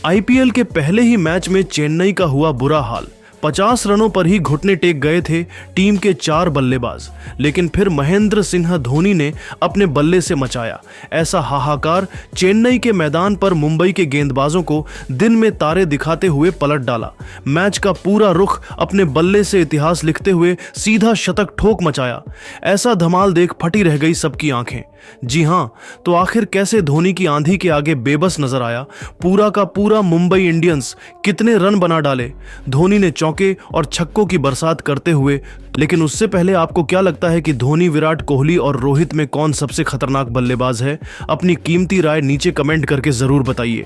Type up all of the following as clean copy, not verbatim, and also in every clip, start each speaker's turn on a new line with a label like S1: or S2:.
S1: IPL के पहले ही match में चेन्नई का हुआ बुरा हाल। 50 रनों पर ही घुटने टेक गए थे टीम के 4 बल्लेबाज, लेकिन फिर महेंद्र सिंह धोनी ने अपने बल्ले से मचाया ऐसा हाहाकार, चेन्नई के मैदान पर मुंबई के गेंदबाजों को दिन में तारे दिखाते हुए पलट डाला। मैच का पूरा रुख अपने बल्ले से इतिहास लिखते हुए सीधा शतक ठोक मचाया। ऐसा धमाल देख फटी रह गई सबकी आंखें। जी हां, तो आखिर कैसे धोनी की आंधी के आगे बेबस नजर आया पूरा का पूरा मुंबई इंडियंस, कितने रन बना डाले धोनी ने चौके और छक्कों की बरसात करते हुए। लेकिन उससे पहले आपको क्या लगता है कि धोनी, विराट कोहली और रोहित में कौन सबसे खतरनाक बल्लेबाज है? अपनी कीमती राय नीचे कमेंट करके जरूर बताइए।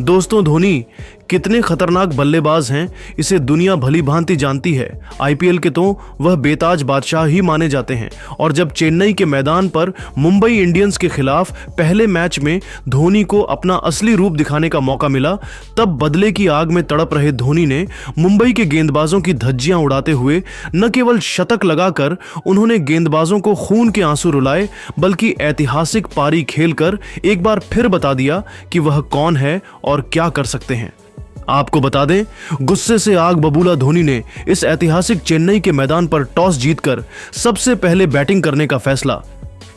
S1: दोस्तों, धोनी कितने खतरनाक बल्लेबाज हैं इसे दुनिया भली भांति जानती है। आईपीएल के तो वह बेताज बादशाह ही माने जाते हैं, और जब चेन्नई के मैदान पर मुंबई इंडियंस के खिलाफ पहले मैच में धोनी को अपना असली रूप दिखाने का मौका मिला, तब बदले की आग में तड़प रहे धोनी ने मुंबई के गेंदबाजों की धज्जियां उड़ाते हुए न केवल शतक लगाकर उन्होंने गेंदबाजों को खून के आंसू रुलाए, बल्कि ऐतिहासिक पारी खेलकर एक बार फिर बता दिया कि वह कौन है और क्या कर सकते हैं। आपको बता दें, गुस्से से आग बबूला धोनी ने इस ऐतिहासिक चेन्नई के मैदान पर टॉस जीतकर सबसे पहले बैटिंग करने का फैसला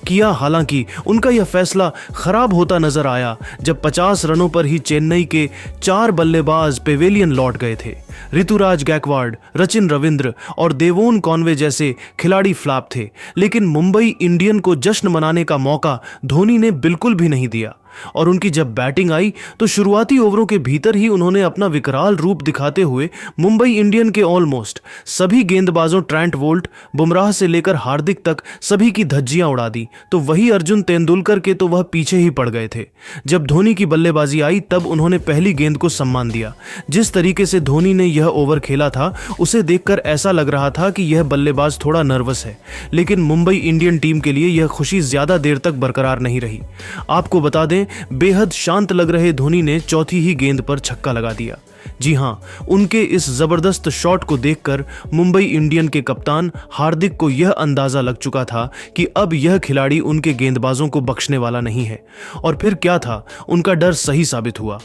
S1: किया। हालांकि उनका यह फैसला खराब होता नजर आया जब 50 रनों पर ही चेन्नई के 4 बल्लेबाज पेवेलियन लौट गए थे। ऋतुराज गायकवाड़, सचिन रविंद्र और देवोन कॉनवे जैसे खिलाड़ी फ्लॉप थे, लेकिन मुंबई इंडियन को जश्न मनाने का मौका धोनी ने बिल्कुल भी नहीं दिया। और उनकी जब बैटिंग आई तो शुरुआती ओवरों के भीतर ही उन्होंने अपना विकराल रूप दिखाते हुए मुंबई इंडियन के ऑलमोस्ट सभी गेंदबाजों, ट्रेंट बोल्ट, बुमराह से लेकर हार्दिक तक सभी की धज्जियां उड़ा दी। तो वही अर्जुन तेंदुलकर के तो वह पीछे ही पड़ गए थे। जब धोनी की बल्लेबाजी आई तब उन्होंने पहली गेंद को सम्मान दिया। जिस तरीके से धोनी ने यह ओवर खेला था उसे देखकर ऐसा लग रहा था कि यह बल्लेबाज थोड़ा नर्वस है, लेकिन मुंबई इंडियन टीम के लिए यह खुशी ज्यादा देर तक बरकरार नहीं रही। आपको बता दें, बेहद शांत लग रहे धोनी ने चौथी ही गेंद पर छक्का लगा दिया। जी हां, उनके इस जबरदस्त शॉट को देखकर मुंबई इंडियन के कप्तान हार्दिक को यह अंदाजा लग चुका था कि अब यह खिलाड़ी उनके गेंदबाजों को बख्शने वाला नहीं है। और फिर क्या था, उनका डर सही साबित हुआ।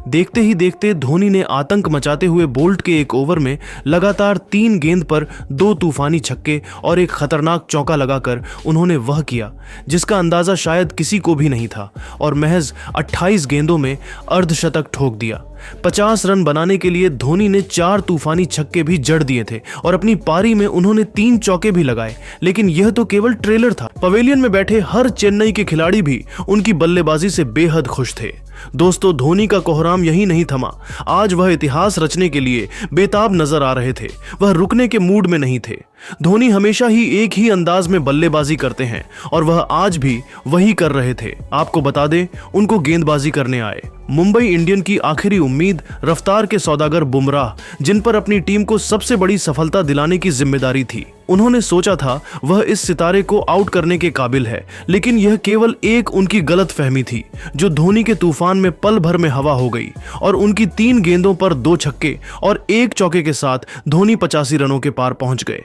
S1: देखते ही देखते धोनी ने आतंक मचाते हुए बोल्ट के एक ओवर में लगातार 3 गेंद पर 2 तूफानी छक्के और एक खतरनाक चौका लगाकर उन्होंने वह किया जिसका अंदाजा शायद किसी को भी नहीं था, और महज 28 गेंदों में अर्धशतक ठोक दिया। 50 रन बनाने के लिए धोनी ने 4 तूफानी छक्के भी जड़ दिए थे और अपनी पारी में उन्होंने 3 चौके भी लगाए, लेकिन यह तो केवल ट्रेलर था। पवेलियन में बैठे हर चेन्नई के खिलाड़ी भी उनकी बल्लेबाजी से बेहद खुश थे। दोस्तों, धोनी का कोहराम यही नहीं थमा। आज वह इतिहास रचने के लिए बेताब नजर आ रहे थे, वह रुकने के मूड में नहीं थे। धोनी हमेशा ही एक ही अंदाज में बल्लेबाजी करते हैं और वह आज भी वही कर रहे थे। आपको बता दें, उनको गेंदबाजी करने आए मुंबई इंडियन की आखिरी उम्मीद, रफ्तार के सौदागर बुमराह, जिन पर अपनी टीम को सबसे बड़ी सफलता दिलाने की जिम्मेदारी थी। उन्होंने सोचा था वह इस सितारे को आउट करने के काबिल है, लेकिन यह केवल एक उनकी गलत फहमी थी जो धोनी के तूफान में पल भर में हवा हो गई, और उनकी 3 गेंदों पर 2 छक्के और 1 चौके के साथ धोनी 85 रनों के पार पहुंच गए।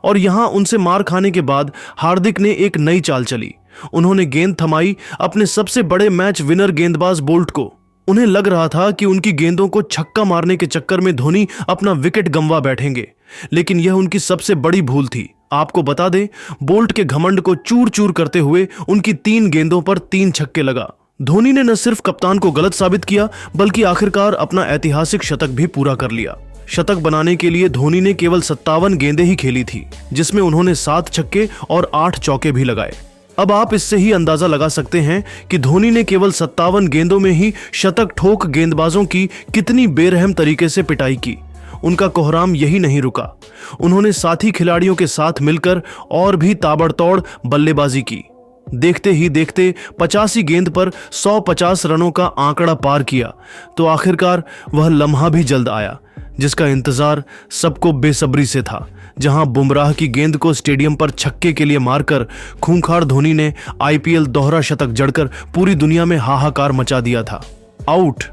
S1: और यहां उनसे मार खाने के बाद हार्दिक ने एक नई चाल चली। उन्होंने गेंद थमाई अपने सबसे बड़े मैच विनर गेंदबाज बोल्ट को। उन्हें लग रहा था कि उनकी गेंदों को छक्का मारने के चक्कर में धोनी अपना विकेट गंवा बैठेंगे, लेकिन यह उनकी सबसे बड़ी भूल थी। आपको बता दें, बोल्ट के घमंड को चूर चूर करते हुए उनकी 3 गेंदों पर 3 छक्के लगा। धोनी ने न सिर्फ कप्तान को गलत साबित किया, बल्कि आखिरकार अपना ऐतिहासिक शतक भी पूरा कर लिया। शतक बनाने के लिए धोनी ने केवल 57 गेंदें ही खेली थी, जिसमें उन्होंने 7 छक्के और 8 चौके भी लगाए। अब आप इससे ही अंदाजा लगा सकते हैं कि धोनी ने केवल 57 गेंदों में ही शतक ठोक गेंदबाजों की कितनी बेरहम तरीके से पिटाई की। उनका कोहराम यही नहीं रुका, उन्होंने साथी खिलाड़ियों के साथ मिलकर और भी ताबड़तोड़ बल्लेबाजी की। देखते ही देखते 85 गेंद पर 150 रनों का आंकड़ा पार किया, तो आखिरकार वह लम्हा भी जल्द आया जिसका इंतजार सबको बेसब्री से था, जहां बुमराह की गेंद को स्टेडियम पर छक्के के लिए मारकर खूंखार धोनी ने आईपीएल दोहरा शतक जड़कर पूरी दुनिया में हाहाकार मचा दिया था। आउट।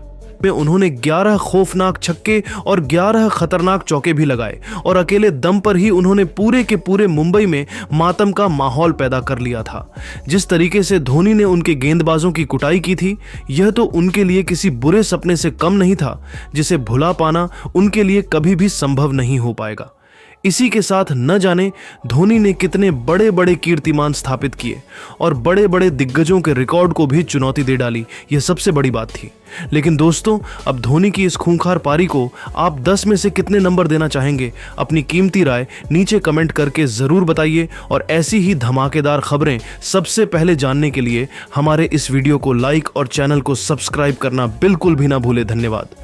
S1: में उन्होंने 11 खौफनाक छक्के और 11 खतरनाक चौके भी लगाए और अकेले दम पर ही उन्होंने पूरे के पूरे मुंबई में मातम का माहौल पैदा कर लिया था। जिस तरीके से धोनी ने उनके गेंदबाजों की कुटाई की थी, यह तो उनके लिए किसी बुरे सपने से कम नहीं था, जिसे भुला पाना उनके लिए कभी भी संभव नहीं हो पाएगा। इसी के साथ न जाने धोनी ने कितने बड़े बड़े कीर्तिमान स्थापित किए और बड़े बड़े दिग्गजों के रिकॉर्ड को भी चुनौती दे डाली, यह सबसे बड़ी बात थी। लेकिन दोस्तों, अब धोनी की इस खूंखार पारी को आप 10 में से कितने नंबर देना चाहेंगे? अपनी कीमती राय नीचे कमेंट करके ज़रूर बताइए और ऐसी ही धमाकेदार खबरें सबसे पहले जानने के लिए हमारे इस वीडियो को लाइक और चैनल को सब्सक्राइब करना बिल्कुल भी ना भूले। धन्यवाद।